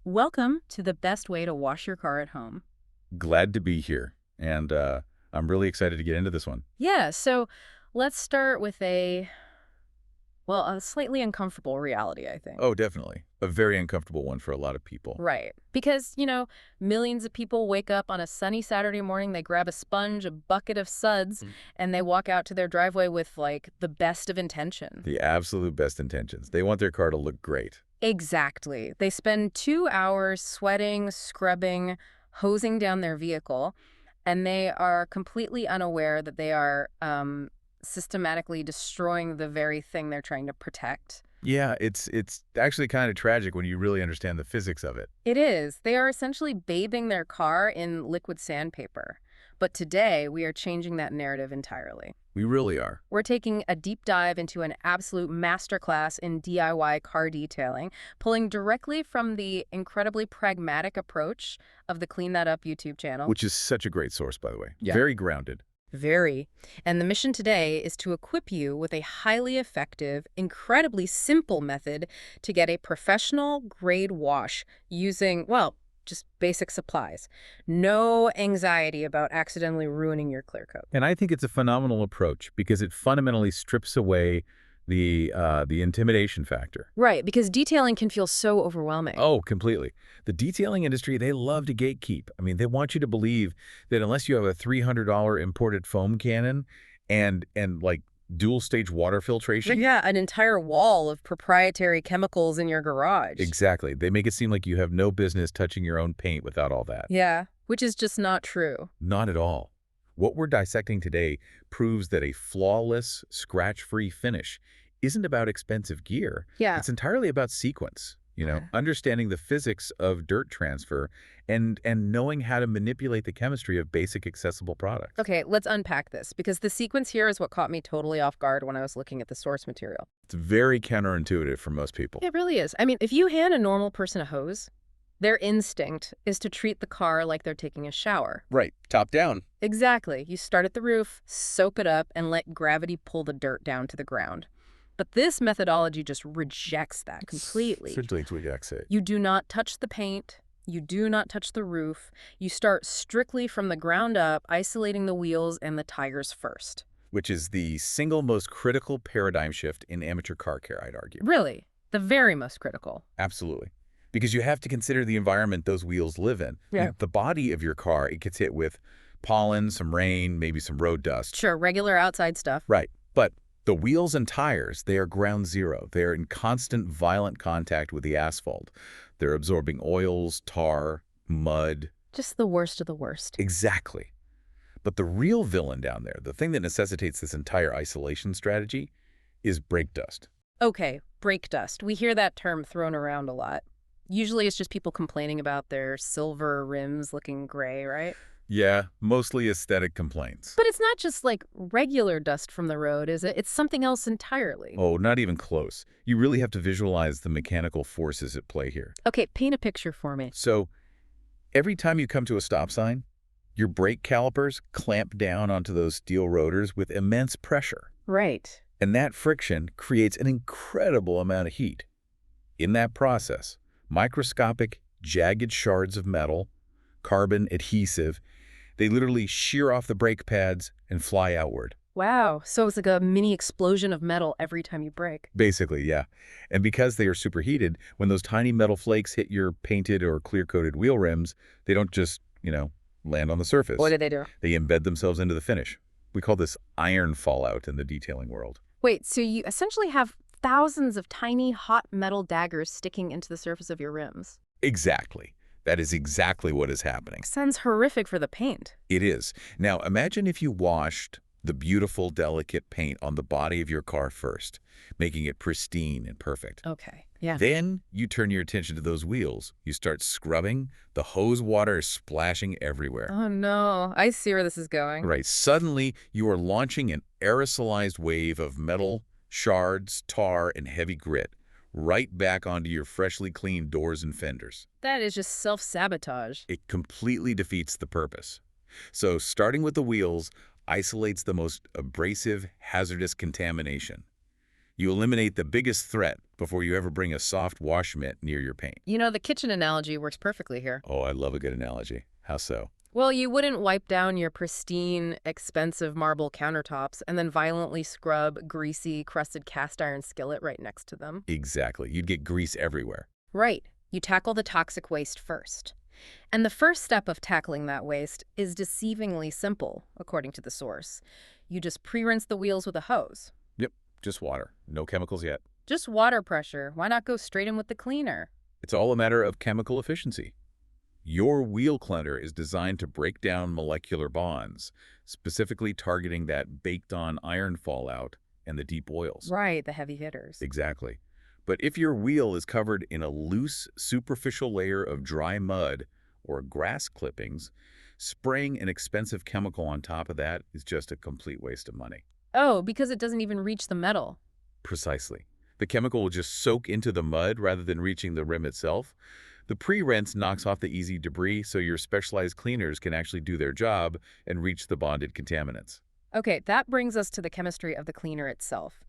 Welcome to the best way to wash your car at home. Glad to be here, and I'm really excited to get into this one. Yeah, so let's start with a slightly uncomfortable reality, I think. Oh, definitely. A very uncomfortable one for a lot of people. Right. Because, millions of people wake up on a sunny Saturday morning, they grab a sponge, a bucket of suds, and they walk out to their driveway with, like, the best of intention. The absolute best intentions. They want their car to look great. Exactly. They spend 2 hours sweating, scrubbing, hosing down their vehicle, and they are completely unaware that they are systematically destroying the very thing they're trying to protect. Yeah, it's actually kind of tragic when you really understand the physics of it. It is. They are essentially bathing their car in liquid sandpaper. But today, we are changing that narrative entirely. We really are. We're taking a deep dive into an absolute masterclass in DIY car detailing, pulling directly from the incredibly pragmatic approach of the Clean That Up YouTube channel. Which is such a great source, by the way. Yeah. Very grounded. Very. And the mission today is to equip you with a highly effective, incredibly simple method to get a professional grade wash using, well, just basic supplies. No anxiety about accidentally ruining your clear coat. And I think it's a phenomenal approach because it fundamentally strips away the intimidation factor. Right, because detailing can feel so overwhelming. Oh, completely. The detailing industry, they love to gatekeep. I mean, they want you to believe that unless you have a $300 imported foam cannon and like dual stage water filtration. Yeah, an entire wall of proprietary chemicals in your garage. Exactly. They make it seem like you have no business touching your own paint without all that. Yeah, which is just not true. Not at all. What we're dissecting today proves that a flawless, scratch-free finish isn't about expensive gear. Yeah. It's entirely about sequence. Understanding the physics of dirt transfer and knowing how to manipulate the chemistry of basic accessible products. Okay, let's unpack this, because the sequence here is what caught me totally off guard when I was looking at the source material. It's very counterintuitive for most people. It really is. I mean, if you hand a normal person a hose, their instinct is to treat the car like they're taking a shower. Right. Top down. Exactly. You start at the roof, soap it up, and let gravity pull the dirt down to the ground. But this methodology just rejects that completely. Certainly rejects it. You do not touch the paint. You do not touch the roof. You start strictly from the ground up, isolating the wheels and the tires first. Which is the single most critical paradigm shift in amateur car care, I'd argue. Really, the very most critical. Absolutely. Because you have to consider the environment those wheels live in. Yeah. The body of your car, it gets hit with pollen, some rain, maybe some road dust. Sure, regular outside stuff. Right. But the wheels and tires, they are ground zero. They are in constant, violent contact with the asphalt. They're absorbing oils, tar, mud. Just the worst of the worst. Exactly. But the real villain down there, the thing that necessitates this entire isolation strategy, is brake dust. Okay, brake dust. We hear that term thrown around a lot. Usually it's just people complaining about their silver rims looking gray, right? Yeah, mostly aesthetic complaints. But it's not just like regular dust from the road, is it? It's something else entirely. Oh, not even close. You really have to visualize the mechanical forces at play here. Okay, paint a picture for me. So, every time you come to a stop sign, your brake calipers clamp down onto those steel rotors with immense pressure. Right. And that friction creates an incredible amount of heat. In that process, microscopic, jagged shards of metal, carbon adhesive, they literally shear off the brake pads and fly outward. Wow, so it's like a mini explosion of metal every time you brake. Basically, yeah. And because they are superheated, when those tiny metal flakes hit your painted or clear-coated wheel rims, they don't just, land on the surface. What do they do? They embed themselves into the finish. We call this iron fallout in the detailing world. Wait, so you essentially have thousands of tiny hot metal daggers sticking into the surface of your rims. Exactly. That is exactly what is happening. Sounds horrific for the paint. It is. Now, imagine if you washed the beautiful, delicate paint on the body of your car first, making it pristine and perfect. Okay, yeah. Then you turn your attention to those wheels. You start scrubbing. The hose water is splashing everywhere. Oh no, I see where this is going. Right. Suddenly, you are launching an aerosolized wave of metal, shards, tar, and heavy grit right back onto your freshly cleaned doors and fenders. That is just self-sabotage. It completely defeats the purpose. So starting with the wheels isolates the most abrasive, hazardous contamination. You eliminate the biggest threat before you ever bring a soft wash mitt near your paint. You know, the kitchen analogy works perfectly here. Oh, I love a good analogy. How so? Well, you wouldn't wipe down your pristine, expensive marble countertops and then violently scrub greasy, crusted cast iron skillet right next to them. Exactly. You'd get grease everywhere. Right. You tackle the toxic waste first. And the first step of tackling that waste is deceivingly simple, according to the source. You just pre-rinse the wheels with a hose. Yep, just water. No chemicals yet. Just water pressure. Why not go straight in with the cleaner? It's all a matter of chemical efficiency. Your wheel cleaner is designed to break down molecular bonds, specifically targeting that baked-on iron fallout and the deep oils. Right, the heavy hitters. Exactly. But if your wheel is covered in a loose, superficial layer of dry mud or grass clippings, spraying an expensive chemical on top of that is just a complete waste of money. Oh, because it doesn't even reach the metal. Precisely. The chemical will just soak into the mud rather than reaching the rim itself. The pre-rinse knocks off the easy debris so your specialized cleaners can actually do their job and reach the bonded contaminants. Okay, that brings us to the chemistry of the cleaner itself.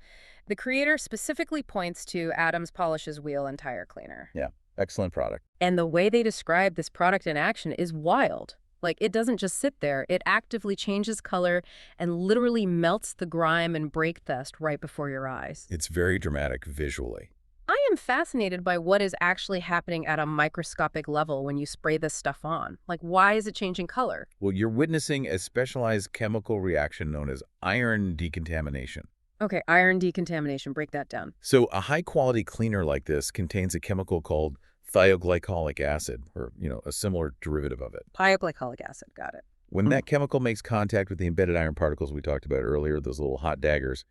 The creator specifically points to Adams Polish's wheel and tire cleaner. Yeah, excellent product. And the way they describe this product in action is wild. Like, it doesn't just sit there. It actively changes color and literally melts the grime and brake dust right before your eyes. It's very dramatic visually. I am fascinated by what is actually happening at a microscopic level when you spray this stuff on. Like, why is it changing color? Well, you're witnessing a specialized chemical reaction known as iron decontamination. Okay, iron decontamination. Break that down. So a high-quality cleaner like this contains a chemical called thioglycolic acid, or, a similar derivative of it. Thioglycolic acid. Got it. When that chemical makes contact with the embedded iron particles we talked about earlier, those little hot daggers,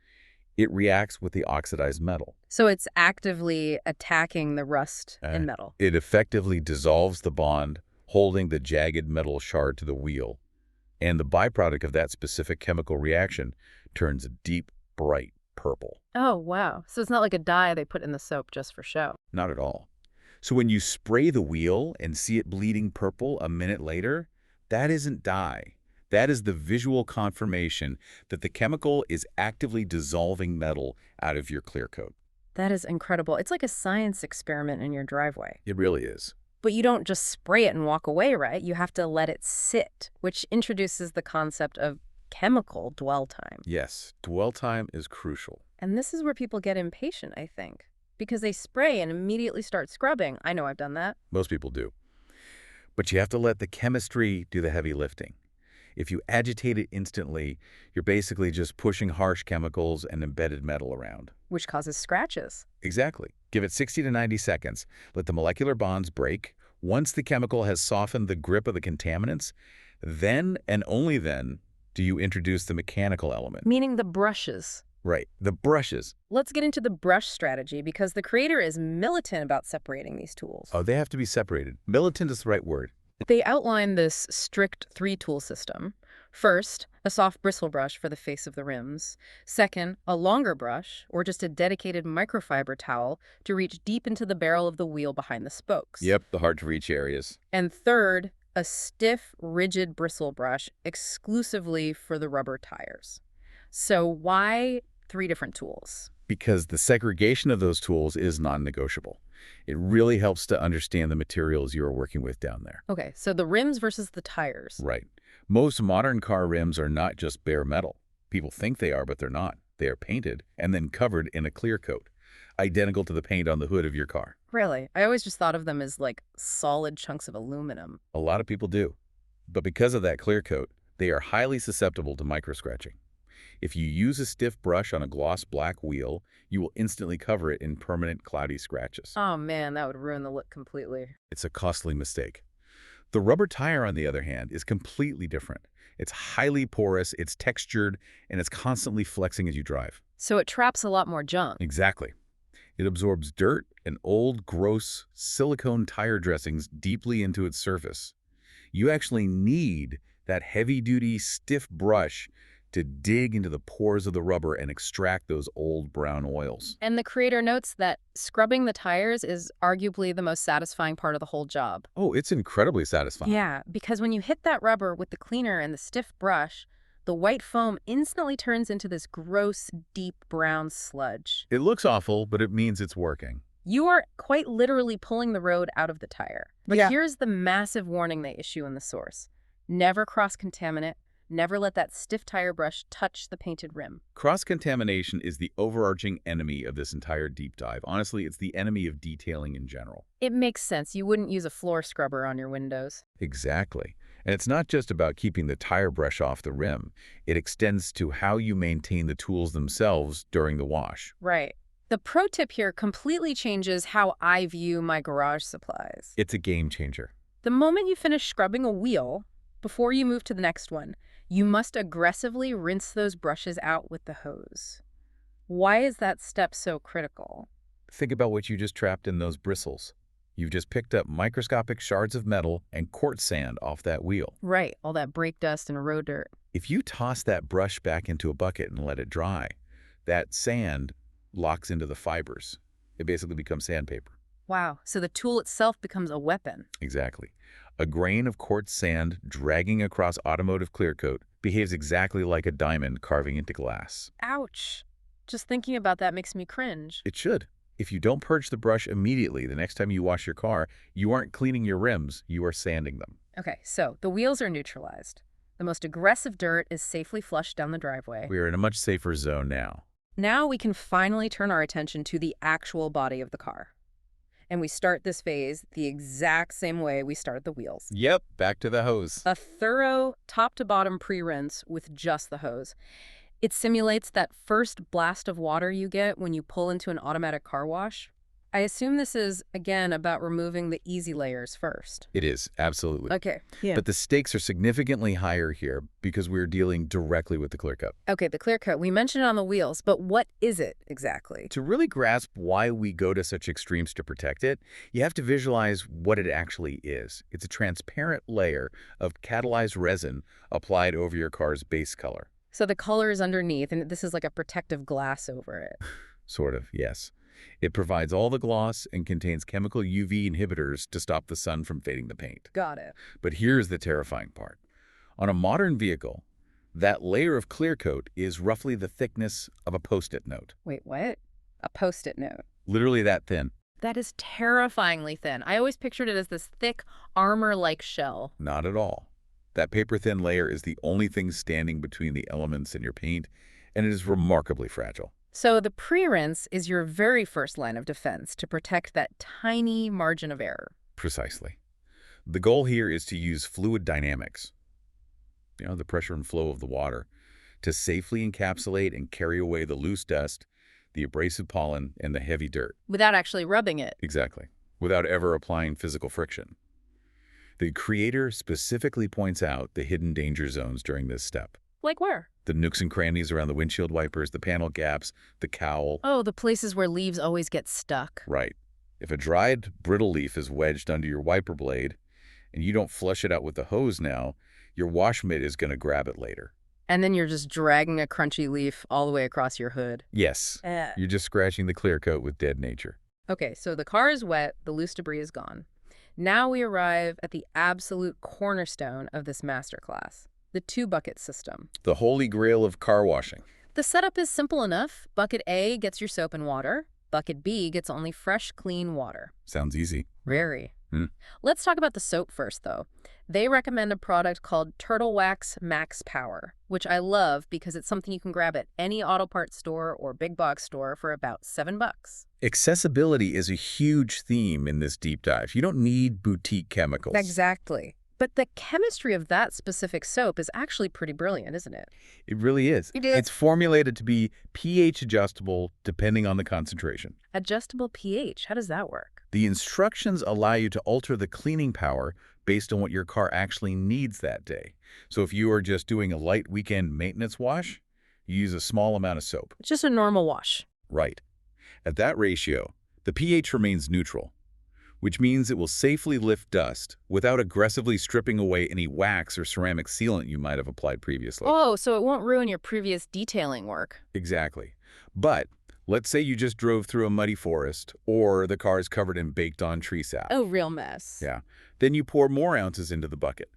it reacts with the oxidized metal. So it's actively attacking the rust in metal. It effectively dissolves the bond, holding the jagged metal shard to the wheel. And the byproduct of that specific chemical reaction turns a deep, bright purple. Oh, wow. So it's not like a dye they put in the soap just for show. Not at all. So when you spray the wheel and see it bleeding purple a minute later, that isn't dye. That is the visual confirmation that the chemical is actively dissolving metal out of your clear coat. That is incredible. It's like a science experiment in your driveway. It really is. But you don't just spray it and walk away, right? You have to let it sit, which introduces the concept of chemical dwell time. Yes, dwell time is crucial. And this is where people get impatient, I think, because they spray and immediately start scrubbing. I know I've done that. Most people do. But you have to let the chemistry do the heavy lifting. If you agitate it instantly, you're basically just pushing harsh chemicals and embedded metal around. Which causes scratches. Exactly. Give it 60 to 90 seconds. Let the molecular bonds break. Once the chemical has softened the grip of the contaminants, then and only then do you introduce the mechanical element. Meaning the brushes. Right, the brushes. Let's get into the brush strategy because the creator is militant about separating these tools. Oh, they have to be separated. Militant is the right word. They outline this strict three-tool system. First, a soft bristle brush for the face of the rims. Second, a longer brush, or just a dedicated microfiber towel to reach deep into the barrel of the wheel behind the spokes. Yep, the hard-to-reach areas. And third, a stiff, rigid bristle brush exclusively for the rubber tires. So why 3 different tools? Because the segregation of those tools is non-negotiable. It really helps to understand the materials you're working with down there. Okay, so the rims versus the tires. Right. Most modern car rims are not just bare metal. People think they are, but they're not. They are painted and then covered in a clear coat, identical to the paint on the hood of your car. Really? I always just thought of them as like solid chunks of aluminum. A lot of people do. But because of that clear coat, they are highly susceptible to microscratching. If you use a stiff brush on a gloss black wheel, you will instantly cover it in permanent cloudy scratches. Oh man, that would ruin the look completely. It's a costly mistake. The rubber tire, on the other hand, is completely different. It's highly porous, it's textured, and it's constantly flexing as you drive. So it traps a lot more junk. Exactly. It absorbs dirt and old, gross silicone tire dressings deeply into its surface. You actually need that heavy-duty, stiff brush to dig into the pores of the rubber and extract those old brown oils. And the creator notes that scrubbing the tires is arguably the most satisfying part of the whole job. Oh, it's incredibly satisfying. Yeah, because when you hit that rubber with the cleaner and the stiff brush, the white foam instantly turns into this gross, deep brown sludge. It looks awful, but it means it's working. You are quite literally pulling the road out of the tire. But here's the massive warning they issue in the source. Never cross-contaminate. Never let that stiff tire brush touch the painted rim. Cross-contamination is the overarching enemy of this entire deep dive. Honestly, it's the enemy of detailing in general. It makes sense. You wouldn't use a floor scrubber on your windows. Exactly. And it's not just about keeping the tire brush off the rim. It extends to how you maintain the tools themselves during the wash. Right. The pro tip here completely changes how I view my garage supplies. It's a game changer. The moment you finish scrubbing a wheel, before you move to the next one, you must aggressively rinse those brushes out with the hose. Why is that step so critical? Think about what you just trapped in those bristles. You've just picked up microscopic shards of metal and quartz sand off that wheel. Right, all that brake dust and road dirt. If you toss that brush back into a bucket and let it dry, that sand locks into the fibers. It basically becomes sandpaper. Wow, so the tool itself becomes a weapon. Exactly. A grain of quartz sand dragging across automotive clear coat behaves exactly like a diamond carving into glass. Ouch. Just thinking about that makes me cringe. It should. If you don't purge the brush immediately the next time you wash your car, you aren't cleaning your rims, you are sanding them. Okay, so the wheels are neutralized. The most aggressive dirt is safely flushed down the driveway. We are in a much safer zone now. Now we can finally turn our attention to the actual body of the car. And we start this phase the exact same way we started the wheels. Yep, back to the hose. A thorough top-to-bottom pre-rinse with just the hose. It simulates that first blast of water you get when you pull into an automatic car wash. I assume this is, again, about removing the easy layers first. It is, absolutely. Okay, yeah. But the stakes are significantly higher here because we're dealing directly with the clear coat. Okay, the clear coat. We mentioned it on the wheels, but what is it exactly? To really grasp why we go to such extremes to protect it, you have to visualize what it actually is. It's a transparent layer of catalyzed resin applied over your car's base color. So the color is underneath, and this is like a protective glass over it. Sort of, yes. It provides all the gloss and contains chemical UV inhibitors to stop the sun from fading the paint. Got it. But here's the terrifying part. On a modern vehicle, that layer of clear coat is roughly the thickness of a Post-it note. Wait, what? A Post-it note. Literally that thin. That is terrifyingly thin. I always pictured it as this thick, armor-like shell. Not at all. That paper-thin layer is the only thing standing between the elements in your paint, and it is remarkably fragile. So the pre-rinse is your very first line of defense to protect that tiny margin of error. Precisely. The goal here is to use fluid dynamics, the pressure and flow of the water, to safely encapsulate and carry away the loose dust, the abrasive pollen, and the heavy dirt. Without actually rubbing it. Exactly. Without ever applying physical friction. The creator specifically points out the hidden danger zones during this step. Like where? The nooks and crannies around the windshield wipers, the panel gaps, the cowl. Oh, the places where leaves always get stuck. Right. If a dried, brittle leaf is wedged under your wiper blade and you don't flush it out with the hose now, your wash mitt is going to grab it later. And then you're just dragging a crunchy leaf all the way across your hood. Yes. You're just scratching the clear coat with dead nature. Okay, so the car is wet, the loose debris is gone. Now we arrive at the absolute cornerstone of this masterclass. The two-bucket system. The holy grail of car washing. The setup is simple enough. Bucket A gets your soap and water. Bucket B gets only fresh, clean water. Sounds easy. Very. Let's talk about the soap first, though. They recommend a product called Turtle Wax Max Power, which I love because it's something you can grab at any auto parts store or big box store for about $7. Accessibility is a huge theme in this deep dive. You don't need boutique chemicals. Exactly. But the chemistry of that specific soap is actually pretty brilliant, isn't it? It really is. It is. It's formulated to be pH adjustable depending on the concentration. Adjustable pH, how does that work? The instructions allow you to alter the cleaning power based on what your car actually needs that day. So if you are just doing a light weekend maintenance wash, you use a small amount of soap. It's just a normal wash. Right. At that ratio, the pH remains neutral, which means it will safely lift dust without aggressively stripping away any wax or ceramic sealant you might have applied previously. Oh, so it won't ruin your previous detailing work. Exactly. But let's say you just drove through a muddy forest or the car is covered in baked-on tree sap. Oh, real mess. Yeah. Then you pour more ounces into the bucket.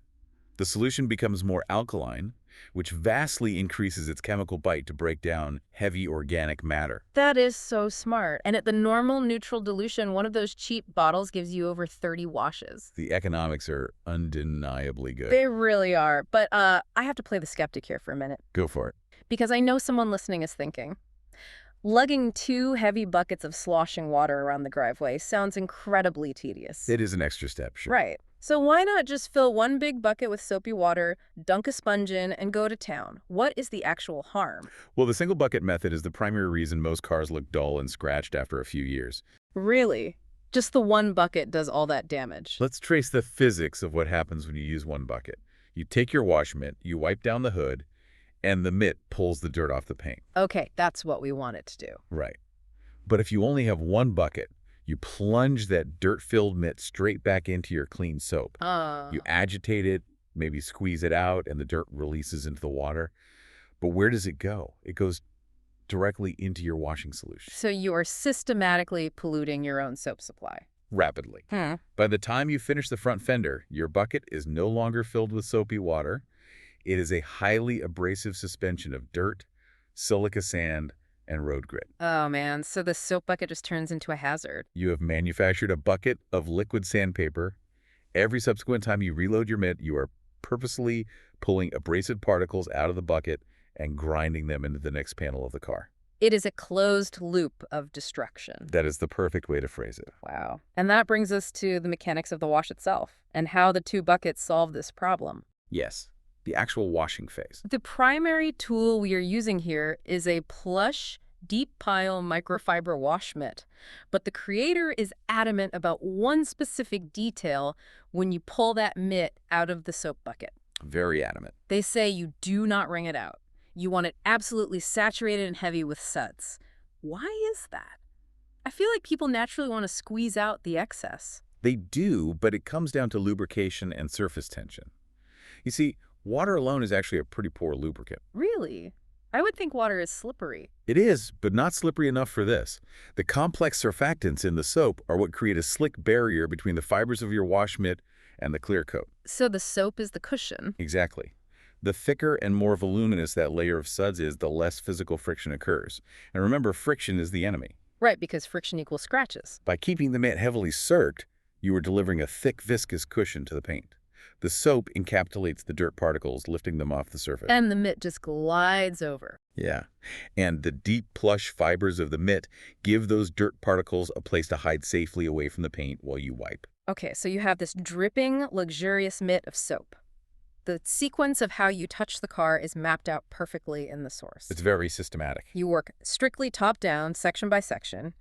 The solution becomes more alkaline, which vastly increases its chemical bite to break down heavy organic matter. That is so smart. And at the normal neutral dilution, one of those cheap bottles gives you over 30 washes. The economics are undeniably good. They really are. But I have to play the skeptic here for a minute. Go for it. Because I know someone listening is thinking, lugging 2 heavy buckets of sloshing water around the driveway sounds incredibly tedious. It is an extra step, sure. Right. So why not just fill one big bucket with soapy water, dunk a sponge in, and go to town? What is the actual harm? Well, the single bucket method is the primary reason most cars look dull and scratched after a few years. Really? Just the one bucket does all that damage? Let's trace the physics of what happens when you use one bucket. You take your wash mitt, you wipe down the hood, and the mitt pulls the dirt off the paint. Okay, that's what we want it to do. Right. But if you only have one bucket, you plunge that dirt-filled mitt straight back into your clean soap. You agitate it, maybe squeeze it out, and the dirt releases into the water. But where does it go? It goes directly into your washing solution. So you are systematically polluting your own soap supply. Rapidly. By the time you finish the front fender, your bucket is no longer filled with soapy water. It is a highly abrasive suspension of dirt, silica sand, and road grit. Oh, man. So the soap bucket just turns into a hazard. You have manufactured a bucket of liquid sandpaper. Every subsequent time you reload your mitt, you are purposely pulling abrasive particles out of the bucket and grinding them into the next panel of the car. It is a closed loop of destruction. That is the perfect way to phrase it. Wow. And that brings us to the mechanics of the wash itself and how the 2 buckets solve this problem. Yes, the actual washing phase. The primary tool we are using here is a plush, deep pile microfiber wash mitt, but the creator is adamant about one specific detail when you pull that mitt out of the soap bucket. Very adamant. They say you do not wring it out. You want it absolutely saturated and heavy with suds. Why is that? I feel like people naturally want to squeeze out the excess. They do, but it comes down to lubrication and surface tension. You see, water alone is actually a pretty poor lubricant. Really? I would think water is slippery. It is, but not slippery enough for this. The complex surfactants in the soap are what create a slick barrier between the fibers of your wash mitt and the clear coat. So the soap is the cushion. Exactly. The thicker and more voluminous that layer of suds is, the less physical friction occurs. And remember, friction is the enemy. Right, because friction equals scratches. By keeping the mitt heavily circed, you are delivering a thick, viscous cushion to the paint. The soap encapsulates the dirt particles, lifting them off the surface. And the mitt just glides over. Yeah. And the deep, plush fibers of the mitt give those dirt particles a place to hide safely away from the paint while you wipe. Okay, so you have this dripping, luxurious mitt of soap. The sequence of how you touch the car is mapped out perfectly in the source. It's very systematic. You work strictly top-down, section by section.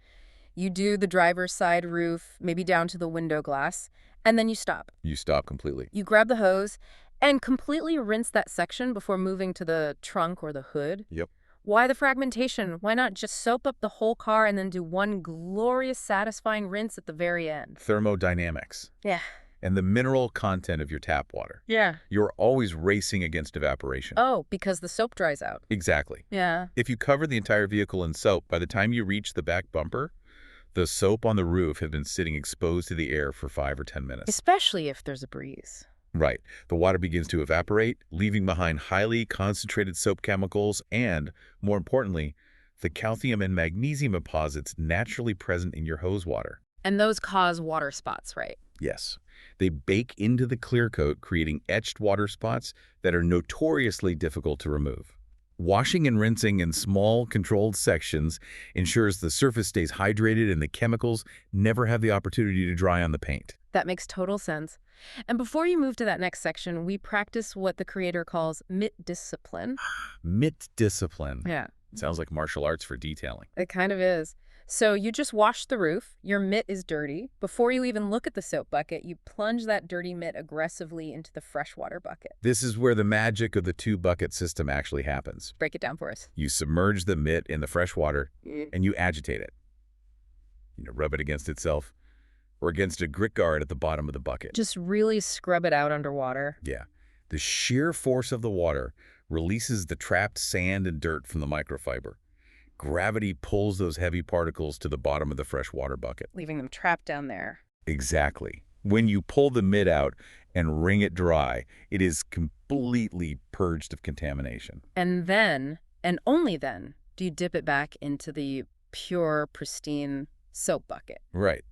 You do the driver's side roof, maybe down to the window glass, and then you stop. You stop completely. You grab the hose and completely rinse that section before moving to the trunk or the hood. Yep. Why the fragmentation? Why not just soap up the whole car and then do one glorious, satisfying rinse at the very end? Thermodynamics. Yeah. And the mineral content of your tap water. Yeah. You're always racing against evaporation. Oh, because the soap dries out. Exactly. Yeah. If you cover the entire vehicle in soap, by the time you reach the back bumper, the soap on the roof has been sitting exposed to the air for 5 or 10 minutes. Especially if there's a breeze. Right. The water begins to evaporate, leaving behind highly concentrated soap chemicals and, more importantly, the calcium and magnesium deposits naturally present in your hose water. And those cause water spots, right? Yes. They bake into the clear coat, creating etched water spots that are notoriously difficult to remove. Washing and rinsing in small, controlled sections ensures the surface stays hydrated and the chemicals never have the opportunity to dry on the paint. That makes total sense. And before you move to that next section, we practice what the creator calls mitt discipline. Mitt discipline. Yeah. Sounds like martial arts for detailing. It kind of is. So you just wash the roof, your mitt is dirty. Before you even look at the soap bucket, you plunge that dirty mitt aggressively into the freshwater bucket. This is where the magic of the 2-bucket system actually happens. Break it down for us. You submerge the mitt in the fresh water and you agitate it. Rub it against itself or against a grit guard at the bottom of the bucket. Just really scrub it out underwater. Yeah. The sheer force of the water releases the trapped sand and dirt from the microfiber. Gravity pulls those heavy particles to the bottom of the freshwater bucket. Leaving them trapped down there. Exactly. When you pull the mitt out, and wring it dry. It is completely purged of contamination. And then, and only then, do you dip it back into the pure, pristine soap bucket. Right.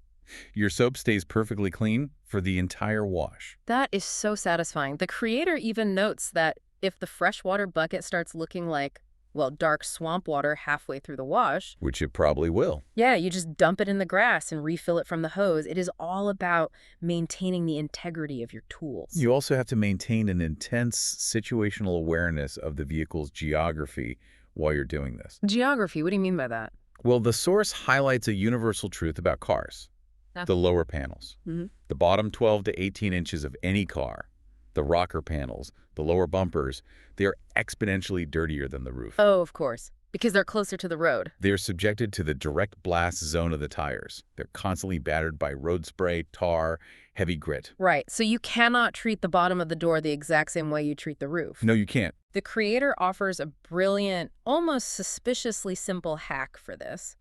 Your soap stays perfectly clean for the entire wash. That is so satisfying. The creator even notes that if the freshwater bucket starts looking like, well, dark swamp water halfway through the wash, Which it probably will. yeah, you just dump it in the grass and refill it from the hose. It is all about maintaining the integrity of your tools. You also have to maintain an intense situational awareness of the vehicle's geography while you're doing this. Geography, what do you mean by that? Well, the source highlights a universal truth about cars. The lower panels. The bottom 12 to 18 inches of any car, the rocker panels, the lower bumpers, they are exponentially dirtier than the roof. Oh, of course, because they're closer to the road. They are subjected to the direct blast zone of the tires. They're constantly battered by road spray, tar, heavy grit. Right, so you cannot treat the bottom of the door the exact same way you treat the roof. No, you can't. The creator offers a brilliant, almost suspiciously simple hack for this.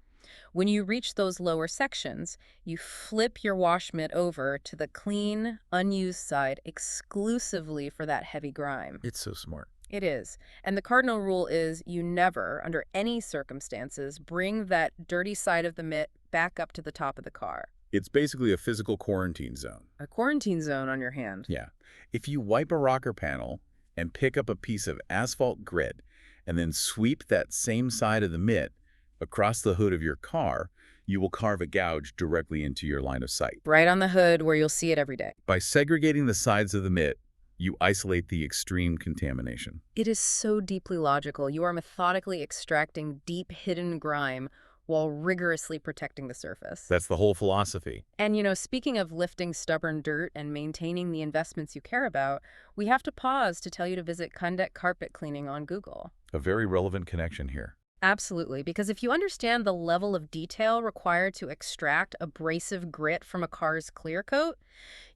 When you reach those lower sections, you flip your wash mitt over to the clean, unused side exclusively for that heavy grime. It's so smart. It is. And the cardinal rule is you never, under any circumstances, bring that dirty side of the mitt back up to the top of the car. It's basically a physical quarantine zone. A quarantine zone on your hand. Yeah. If you wipe a rocker panel and pick up a piece of asphalt grit and then sweep that same side of the mitt across the hood of your car, you will carve a gouge directly into your line of sight. Right on the hood where you'll see it every day. By segregating the sides of the mitt, you isolate the extreme contamination. It is so deeply logical. You are methodically extracting deep hidden grime while rigorously protecting the surface. That's the whole philosophy. And, speaking of lifting stubborn dirt and maintaining the investments you care about, we have to pause to tell you to visit KINDEKE Carpet Cleaning on Google. A very relevant connection here. Absolutely, because if you understand the level of detail required to extract abrasive grit from a car's clear coat,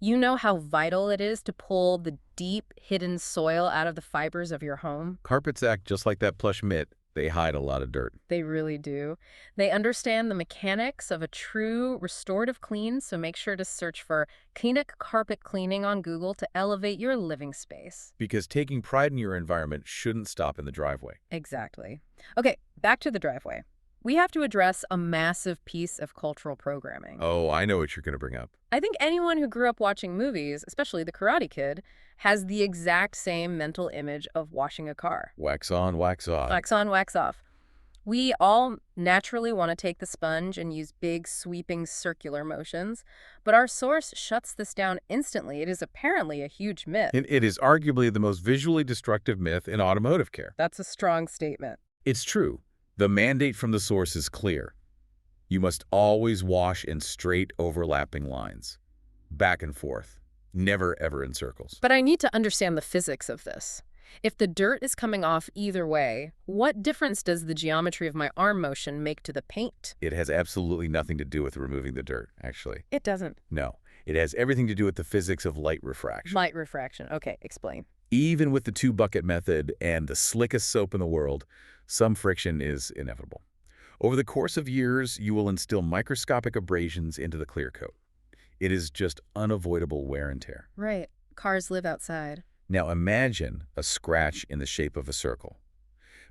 you know how vital it is to pull the deep, hidden soil out of the fibers of your home. Carpets act just like that plush mitt. They hide a lot of dirt. They really do. They understand the mechanics of a true restorative clean, so make sure to search for KINDEKE Carpet Cleaning on Google to elevate your living space. Because taking pride in your environment shouldn't stop in the driveway. Exactly. Okay, back to the driveway. We have to address a massive piece of cultural programming. Oh, I know what you're going to bring up. I think anyone who grew up watching movies, especially The Karate Kid, has the exact same mental image of washing a car. Wax on, wax off. Wax on, wax off. We all naturally want to take the sponge and use big, sweeping, circular motions, but our source shuts this down instantly. It is apparently a huge myth. It is arguably the most visually destructive myth in automotive care. That's a strong statement. It's true. The mandate from the source is clear. You must always wash in straight overlapping lines, back and forth, never ever in circles. But I need to understand the physics of this. If the dirt is coming off either way, what difference does the geometry of my arm motion make to the paint? It has absolutely nothing to do with removing the dirt, actually. It doesn't. No, it has everything to do with the physics of light refraction. Light refraction. Okay, explain. Even with the two-bucket method and the slickest soap in the world, some friction is inevitable. Over the course of years, you will instill microscopic abrasions into the clear coat. It is just unavoidable wear and tear. Right. Cars live outside. Now imagine a scratch in the shape of a circle.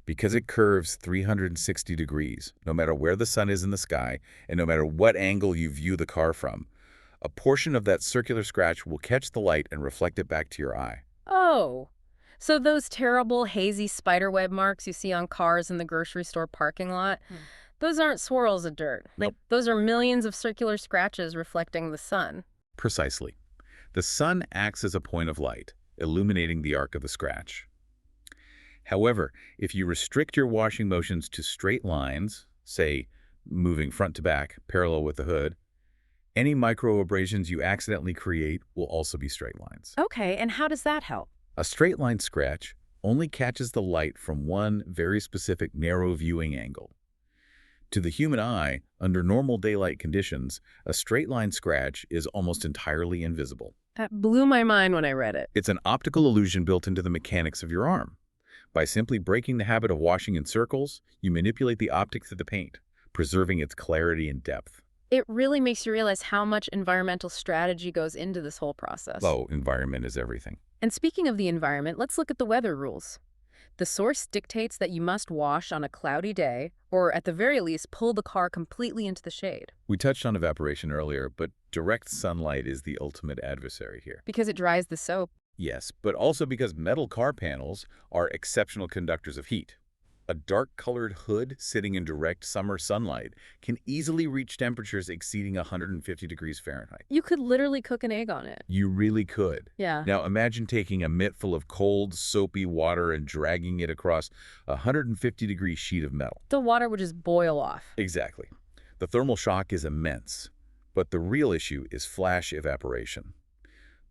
Because it curves 360 degrees, no matter where the sun is in the sky, and no matter what angle you view the car from, a portion of that circular scratch will catch the light and reflect it back to your eye. Oh, so those terrible hazy spiderweb marks you see on cars in the grocery store parking lot, those aren't swirls of dirt. Nope. Those are millions of circular scratches reflecting the sun. Precisely. The sun acts as a point of light, illuminating the arc of the scratch. However, if you restrict your washing motions to straight lines, say moving front to back, parallel with the hood, any microabrasions you accidentally create will also be straight lines. Okay, and how does that help? A straight line scratch only catches the light from one very specific narrow viewing angle. To the human eye, under normal daylight conditions, a straight line scratch is almost entirely invisible. That blew my mind when I read it. It's an optical illusion built into the mechanics of your arm. By simply breaking the habit of washing in circles, you manipulate the optics of the paint, preserving its clarity and depth. It really makes you realize how much environmental strategy goes into this whole process. Oh, environment is everything. And speaking of the environment, let's look at the weather rules. The source dictates that you must wash on a cloudy day, or at the very least, pull the car completely into the shade. We touched on evaporation earlier, but direct sunlight is the ultimate adversary here. Because it dries the soap. Yes, but also because metal car panels are exceptional conductors of heat. A dark-colored hood sitting in direct summer sunlight can easily reach temperatures exceeding 150 degrees Fahrenheit. You could literally cook an egg on it. You really could. Yeah. Now imagine taking a mitt full of cold, soapy water and dragging it across a 150-degree sheet of metal. The water would just boil off. Exactly. The thermal shock is immense, but the real issue is flash evaporation.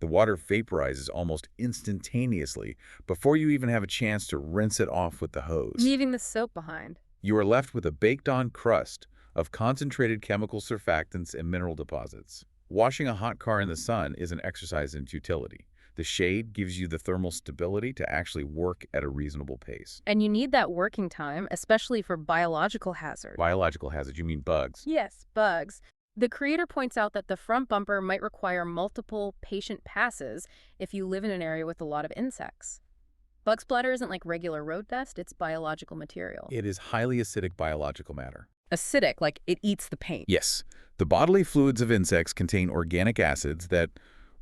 The water vaporizes almost instantaneously before you even have a chance to rinse it off with the hose. Leaving the soap behind. You are left with a baked-on crust of concentrated chemical surfactants and mineral deposits. Washing a hot car in the sun is an exercise in futility. The shade gives you the thermal stability to actually work at a reasonable pace. And you need that working time, especially for biological hazards. Biological hazards, you mean bugs? Yes, bugs. The creator points out that the front bumper might require multiple patient passes if you live in an area with a lot of insects. Bug splatter isn't like regular road dust, it's biological material. It is highly acidic biological matter. Acidic, like it eats the paint. Yes, the bodily fluids of insects contain organic acids that,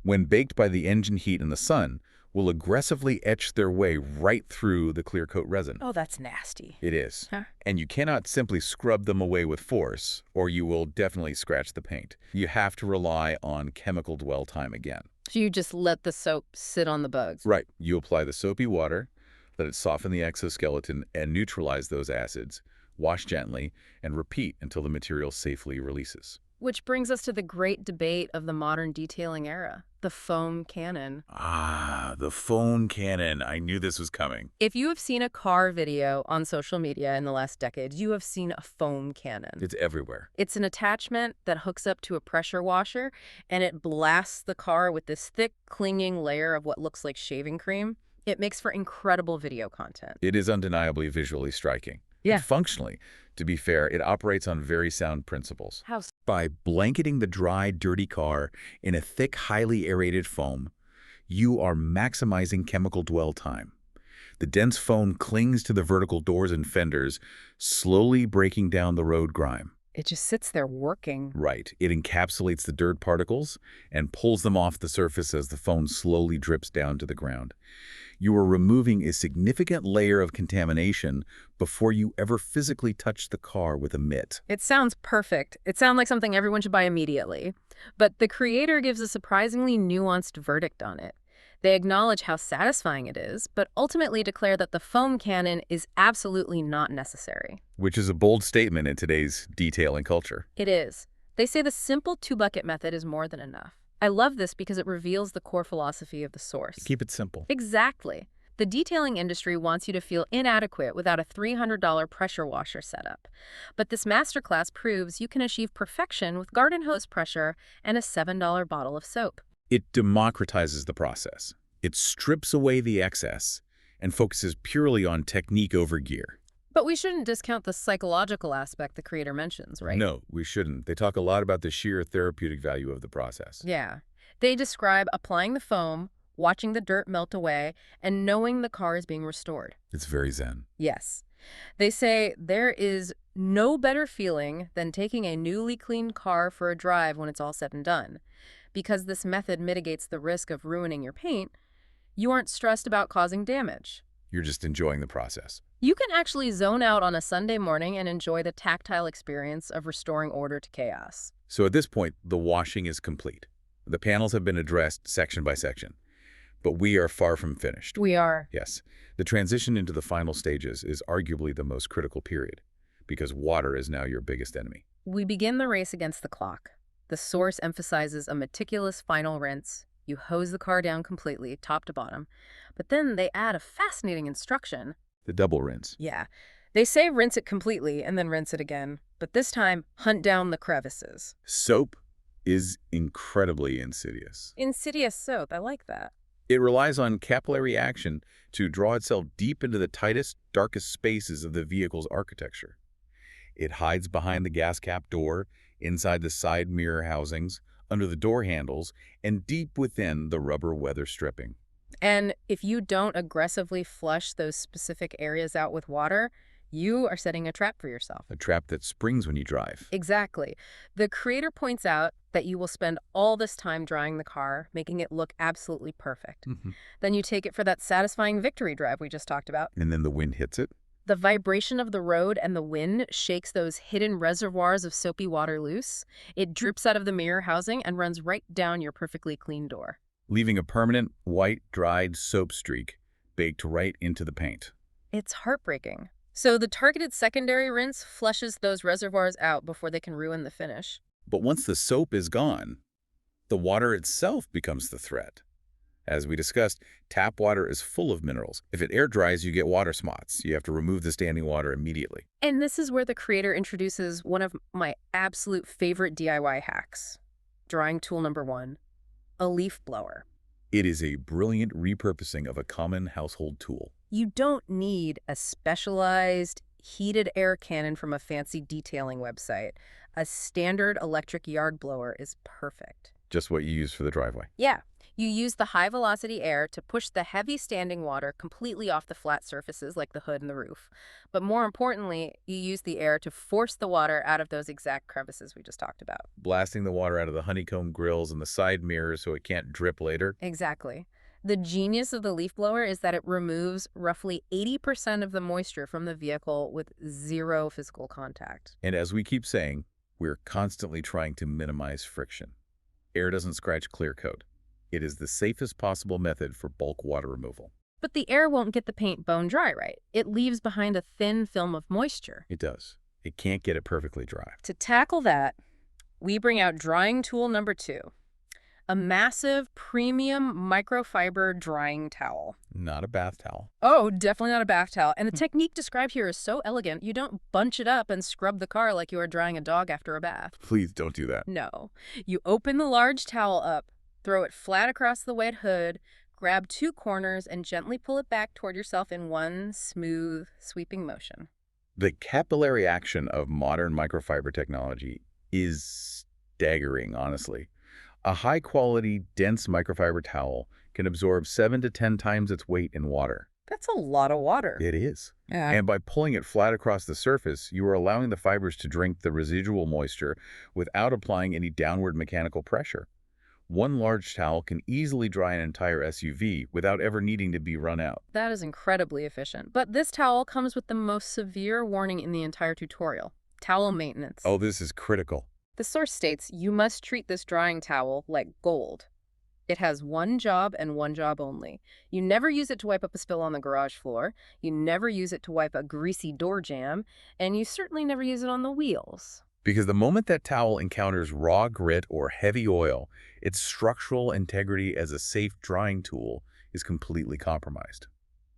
when baked by the engine heat in the sun, will aggressively etch their way right through the clear coat resin. Oh, that's nasty. It is. Huh? And you cannot simply scrub them away with force, or you will definitely scratch the paint. You have to rely on chemical dwell time again. So you just let the soap sit on the bugs. Right. You apply the soapy water, let it soften the exoskeleton and neutralize those acids, wash gently, and repeat until the material safely releases. Which brings us to the great debate of the modern detailing era, the foam cannon. Ah, the foam cannon. I knew this was coming. If you have seen a car video on social media in the last decade, you have seen a foam cannon. It's everywhere. It's an attachment that hooks up to a pressure washer, and it blasts the car with this thick, clinging layer of what looks like shaving cream. It makes for incredible video content. It is undeniably visually striking. Yeah. And functionally, to be fair, it operates on very sound principles. How? By blanketing the dry, dirty car in a thick, highly aerated foam, you are maximizing chemical dwell time. The dense foam clings to the vertical doors and fenders, slowly breaking down the road grime. It just sits there working. Right. It encapsulates the dirt particles and pulls them off the surface as the foam slowly drips down to the ground. You are removing a significant layer of contamination before you ever physically touch the car with a mitt. It sounds perfect. It sounds like something everyone should buy immediately. But the creator gives a surprisingly nuanced verdict on it. They acknowledge how satisfying it is, but ultimately declare that the foam cannon is absolutely not necessary. Which is a bold statement in today's detailing culture. It is. They say the simple two-bucket method is more than enough. I love this because it reveals the core philosophy of the source. Keep it simple. Exactly. The detailing industry wants you to feel inadequate without a $300 pressure washer setup. But this masterclass proves you can achieve perfection with garden hose pressure and a $7 bottle of soap. It democratizes the process. It strips away the excess and focuses purely on technique over gear. But we shouldn't discount the psychological aspect the creator mentions, right? No, we shouldn't. They talk a lot about the sheer therapeutic value of the process. Yeah. They describe applying the foam, watching the dirt melt away, and knowing the car is being restored. It's very zen. Yes. They say there is no better feeling than taking a newly cleaned car for a drive when it's all said and done. Because this method mitigates the risk of ruining your paint, you aren't stressed about causing damage. You're just enjoying the process. You can actually zone out on a Sunday morning and enjoy the tactile experience of restoring order to chaos. So at this point, the washing is complete. The panels have been addressed section by section. But we are far from finished. We are. Yes. The transition into the final stages is arguably the most critical period, because water is now your biggest enemy. We begin the race against the clock. The source emphasizes a meticulous final rinse. You hose the car down completely, top to bottom. But then they add a fascinating instruction. The double rinse. Yeah. They say rinse it completely and then rinse it again. But this time, hunt down the crevices. Soap is incredibly insidious. Insidious soap. I like that. It relies on capillary action to draw itself deep into the tightest, darkest spaces of the vehicle's architecture. It hides behind the gas cap door, inside the side mirror housings, under the door handles, and deep within the rubber weather stripping. And if you don't aggressively flush those specific areas out with water, you are setting a trap for yourself. A trap that springs when you drive. Exactly. The creator points out that you will spend all this time drying the car, making it look absolutely perfect. Mhm. Then you take it for that satisfying victory drive we just talked about. And then the wind hits it. The vibration of the road and the wind shakes those hidden reservoirs of soapy water loose. It drips out of the mirror housing and runs right down your perfectly clean door. Leaving a permanent white dried soap streak baked right into the paint. It's heartbreaking. So the targeted secondary rinse flushes those reservoirs out before they can ruin the finish. But once the soap is gone, the water itself becomes the threat. As we discussed, tap water is full of minerals. If it air dries, you get water spots. You have to remove the standing water immediately. And this is where the creator introduces one of my absolute favorite DIY hacks. Drying tool number 1, a leaf blower. It is a brilliant repurposing of a common household tool. You don't need a specialized heated air cannon from a fancy detailing website. A standard electric yard blower is perfect. Just what you use for the driveway. Yeah, you use the high-velocity air to push the heavy standing water completely off the flat surfaces like the hood and the roof. But more importantly, you use the air to force the water out of those exact crevices we just talked about. Blasting the water out of the honeycomb grills and the side mirrors so it can't drip later. Exactly. The genius of the leaf blower is that it removes roughly 80% of the moisture from the vehicle with zero physical contact. And as we keep saying, we're constantly trying to minimize friction. Air doesn't scratch clear coat. It is the safest possible method for bulk water removal. But the air won't get the paint bone dry, right? It leaves behind a thin film of moisture. It does. It can't get it perfectly dry. To tackle that, we bring out drying tool number 2, a massive premium microfiber drying towel. Not a bath towel. Oh, definitely not a bath towel. And the technique described here is so elegant, you don't bunch it up and scrub the car like you are drying a dog after a bath. Please don't do that. No. You open the large towel up, throw it flat across the wet hood, grab 2 corners, and gently pull it back toward yourself in one smooth, sweeping motion. The capillary action of modern microfiber technology is staggering, honestly. A high-quality, dense microfiber towel can absorb 7 to 10 times its weight in water. That's a lot of water. It is. Yeah. And by pulling it flat across the surface, you are allowing the fibers to drink the residual moisture without applying any downward mechanical pressure. One large towel can easily dry an entire SUV without ever needing to be run out. That is incredibly efficient. But this towel comes with the most severe warning in the entire tutorial: towel maintenance. Oh, this is critical. The source states you must treat this drying towel like gold. It has one job and one job only. You never use it to wipe up a spill on the garage floor. You never use it to wipe a greasy door jamb. And you certainly never use it on the wheels. Because the moment that towel encounters raw grit or heavy oil, its structural integrity as a safe drying tool is completely compromised.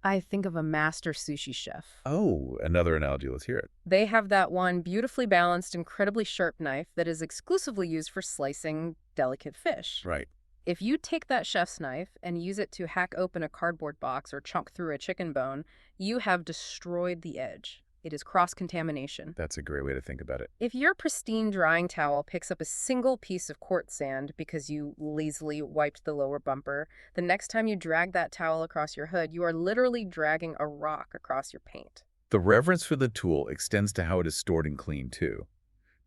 I think of a master sushi chef. Oh, another analogy. Let's hear it. They have that one beautifully balanced, incredibly sharp knife that is exclusively used for slicing delicate fish. Right. If you take that chef's knife and use it to hack open a cardboard box or chunk through a chicken bone, you have destroyed the edge. It is cross-contamination. That's a great way to think about it. If your pristine drying towel picks up a single piece of quartz sand because you lazily wiped the lower bumper, the next time you drag that towel across your hood, you are literally dragging a rock across your paint. The reverence for the tool extends to how it is stored and cleaned, too.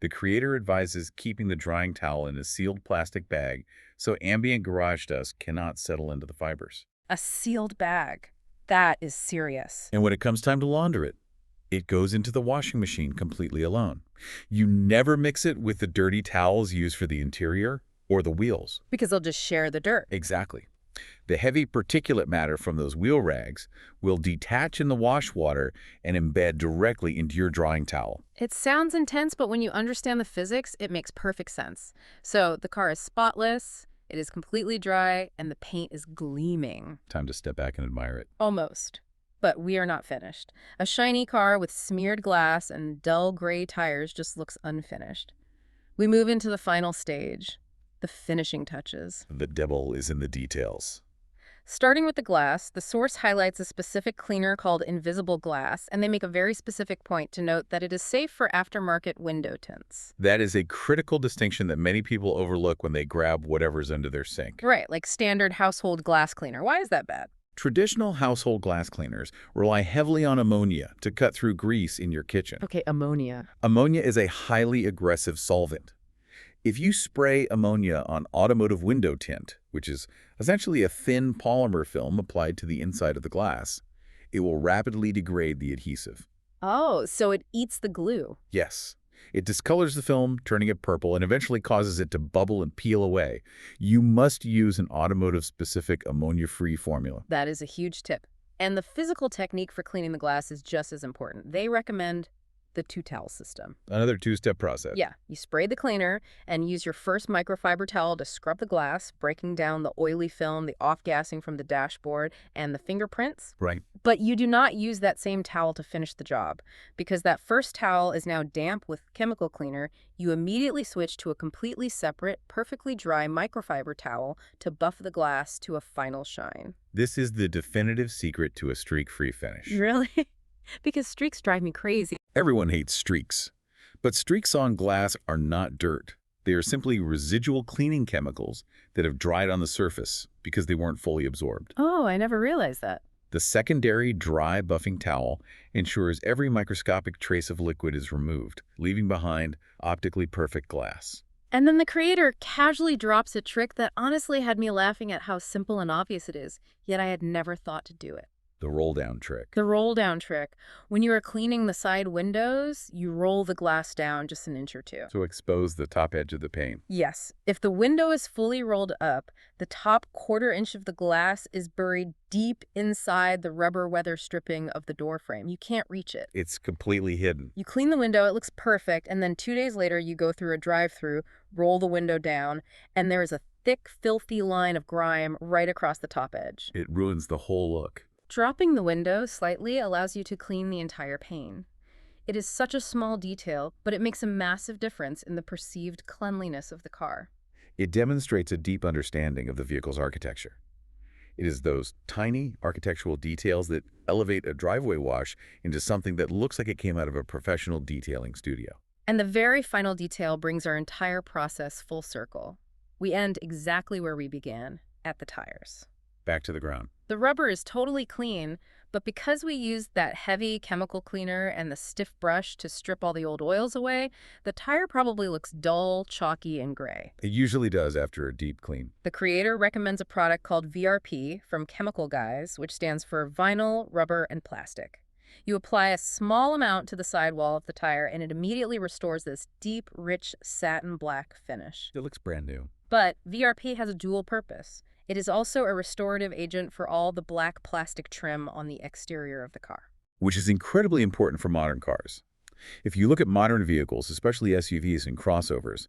The creator advises keeping the drying towel in a sealed plastic bag so ambient garage dust cannot settle into the fibers. A sealed bag. That is serious. And when it comes time to launder it, it goes into the washing machine completely alone. You never mix it with the dirty towels used for the interior or the wheels. Because they'll just share the dirt. Exactly. The heavy particulate matter from those wheel rags will detach in the wash water and embed directly into your drying towel. It sounds intense, but when you understand the physics, it makes perfect sense. So the car is spotless, it is completely dry, and the paint is gleaming. Time to step back and admire it. Almost. But we are not finished. A shiny car with smeared glass and dull gray tires just looks unfinished. We move into the final stage, the finishing touches. The devil is in the details. Starting with the glass, the source highlights a specific cleaner called invisible glass, and they make a very specific point to note that it is safe for aftermarket window tints. That is a critical distinction that many people overlook when they grab whatever's under their sink. Right, like standard household glass cleaner. Why is that bad? Traditional household glass cleaners rely heavily on ammonia to cut through grease in your kitchen. Okay, ammonia. Ammonia is a highly aggressive solvent. If you spray ammonia on automotive window tint, which is essentially a thin polymer film applied to the inside of the glass, it will rapidly degrade the adhesive. Oh, so it eats the glue. Yes, it discolors the film, turning it purple, and eventually causes it to bubble and peel away. You must use an automotive-specific ammonia-free formula. That is a huge tip. And the physical technique for cleaning the glass is just as important. They recommend the two-towel system. Another two-step process. Yeah, you spray the cleaner and use your first microfiber towel to scrub the glass, breaking down the oily film, the off-gassing from the dashboard, and the fingerprints. Right. But you do not use that same towel to finish the job. Because that first towel is now damp with chemical cleaner, you immediately switch to a completely separate, perfectly dry microfiber towel to buff the glass to a final shine. This is the definitive secret to a streak-free finish. Really? Because streaks drive me crazy. Everyone hates streaks. But streaks on glass are not dirt. They are simply residual cleaning chemicals that have dried on the surface because they weren't fully absorbed. Oh, I never realized that. The secondary dry buffing towel ensures every microscopic trace of liquid is removed, leaving behind optically perfect glass. And then the creator casually drops a trick that honestly had me laughing at how simple and obvious it is, yet I had never thought to do it. The roll-down trick. The roll down trick. When you are cleaning the side windows, you roll the glass down just an inch or two. To expose the top edge of the pane. Yes, if the window is fully rolled up, the top quarter inch of the glass is buried deep inside the rubber weather stripping of the door frame. You can't reach it. It's completely hidden. You clean the window, it looks perfect, and then 2 days later you go through a drive-through, roll the window down, and there is a thick, filthy line of grime right across the top edge. It ruins the whole look. Dropping the window slightly allows you to clean the entire pane. It is such a small detail, but it makes a massive difference in the perceived cleanliness of the car. It demonstrates a deep understanding of the vehicle's architecture. It is those tiny architectural details that elevate a driveway wash into something that looks like it came out of a professional detailing studio. And the very final detail brings our entire process full circle. We end exactly where we began, at the tires. Back to the ground. The rubber is totally clean, but because we used that heavy chemical cleaner and the stiff brush to strip all the old oils away, the tire probably looks dull, chalky, and gray. It usually does after a deep clean. The creator recommends a product called VRP from Chemical Guys, which stands for vinyl, rubber, and plastic. You apply a small amount to the sidewall of the tire, and it immediately restores this deep, rich satin black finish. It looks brand new. But VRP has a dual purpose. It is also a restorative agent for all the black plastic trim on the exterior of the car. Which is incredibly important for modern cars. If you look at modern vehicles, especially SUVs and crossovers,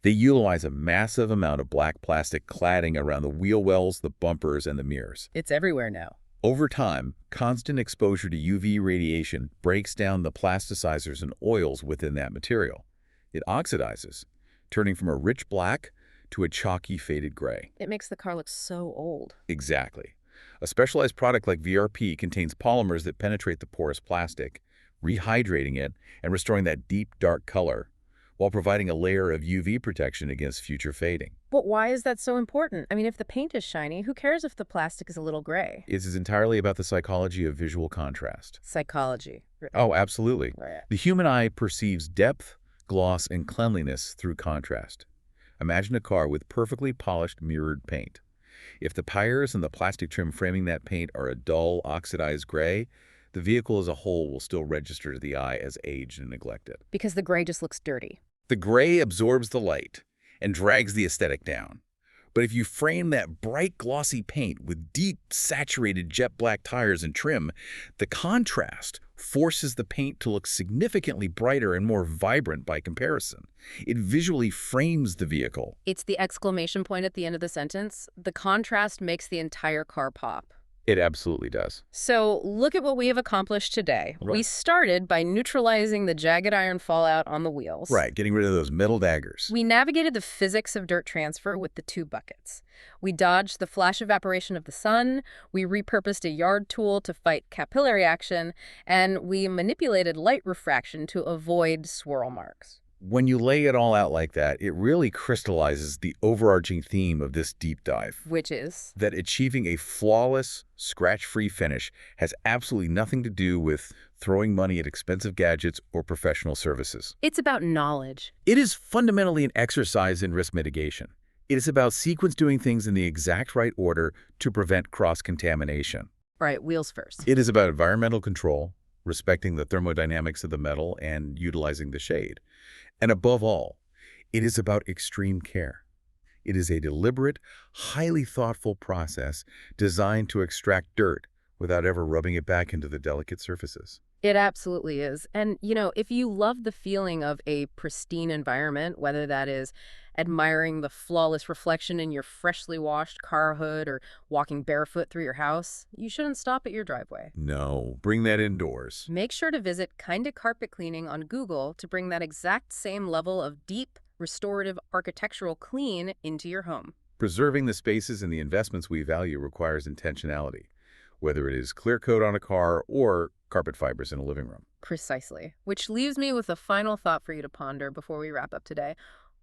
they utilize a massive amount of black plastic cladding around the wheel wells, the bumpers, and the mirrors. It's everywhere now. Over time, constant exposure to UV radiation breaks down the plasticizers and oils within that material. It oxidizes, turning from a rich black to a chalky, faded gray. It makes the car look so old. Exactly. A specialized product like VRP contains polymers that penetrate the porous plastic, rehydrating it and restoring that deep, dark color, while providing a layer of UV protection against future fading. But why is that so important? I mean, if the paint is shiny, who cares if the plastic is a little gray? It is entirely about the psychology of visual contrast. Psychology. Oh, absolutely. Right. The human eye perceives depth, gloss, and cleanliness through contrast. Imagine a car with perfectly polished mirrored paint. If the tires and the plastic trim framing that paint are a dull, oxidized gray, the vehicle as a whole will still register to the eye as aged and neglected. Because the gray just looks dirty. The gray absorbs the light and drags the aesthetic down. But if you frame that bright, glossy paint with deep, saturated jet black tires and trim, the contrast forces the paint to look significantly brighter and more vibrant by comparison. It visually frames the vehicle. It's the exclamation point at the end of the sentence. The contrast makes the entire car pop. It absolutely does. So look at what we have accomplished today. We Right. started by neutralizing the jagged iron fallout on the wheels. Right, getting rid of those metal daggers. We navigated the physics of dirt transfer with the two buckets. We dodged the flash evaporation of the sun, we repurposed a yard tool to fight capillary action, and we manipulated light refraction to avoid swirl marks. When you lay it all out like that, it really crystallizes the overarching theme of this deep dive. Which is? That achieving a flawless, scratch-free finish has absolutely nothing to do with throwing money at expensive gadgets or professional services. It's about knowledge. It is fundamentally an exercise in risk mitigation. It is about sequence doing things in the exact right order to prevent cross-contamination. All right, wheels first. It is about environmental control, respecting the thermodynamics of the metal and utilizing the shade. And above all, it is about extreme care. It is a deliberate, highly thoughtful process designed to extract dirt without ever rubbing it back into the delicate surfaces. It absolutely is. And, if you love the feeling of a pristine environment, whether that is admiring the flawless reflection in your freshly washed car hood or walking barefoot through your house, you shouldn't stop at your driveway. No, bring that indoors. Make sure to visit KINDEKE Carpet Cleaning on Google to bring that exact same level of deep, restorative architectural clean into your home. Preserving the spaces and the investments we value requires intentionality, whether it is clear coat on a car or carpet fibers in a living room. Precisely. Which leaves me with a final thought for you to ponder before we wrap up today.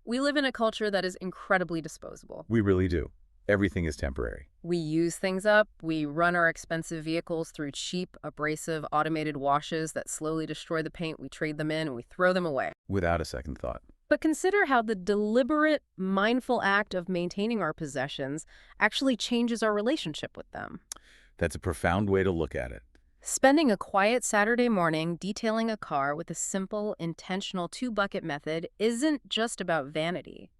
We live in a culture that is incredibly disposable. We really do. Everything is temporary. We use things up, we run our expensive vehicles through cheap, abrasive, automated washes that slowly destroy the paint, we trade them in, and we throw them away. Without a second thought. But consider how the deliberate, mindful act of maintaining our possessions actually changes our relationship with them. That's a profound way to look at it. Spending a quiet Saturday morning detailing a car with a simple, intentional two-bucket method isn't just about vanity.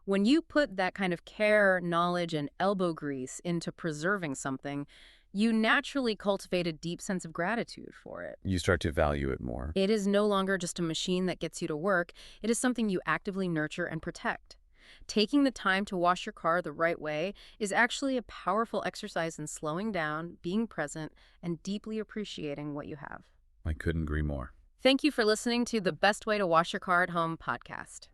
When you put that kind of care, knowledge, and elbow grease into preserving something, you naturally cultivate a deep sense of gratitude for it. You start to value it more. It is no longer just a machine that gets you to work. It is something you actively nurture and protect. Taking the time to wash your car the right way is actually a powerful exercise in slowing down, being present, and deeply appreciating what you have. I couldn't agree more. Thank you for listening to the Best Way to Wash Your Car at Home podcast.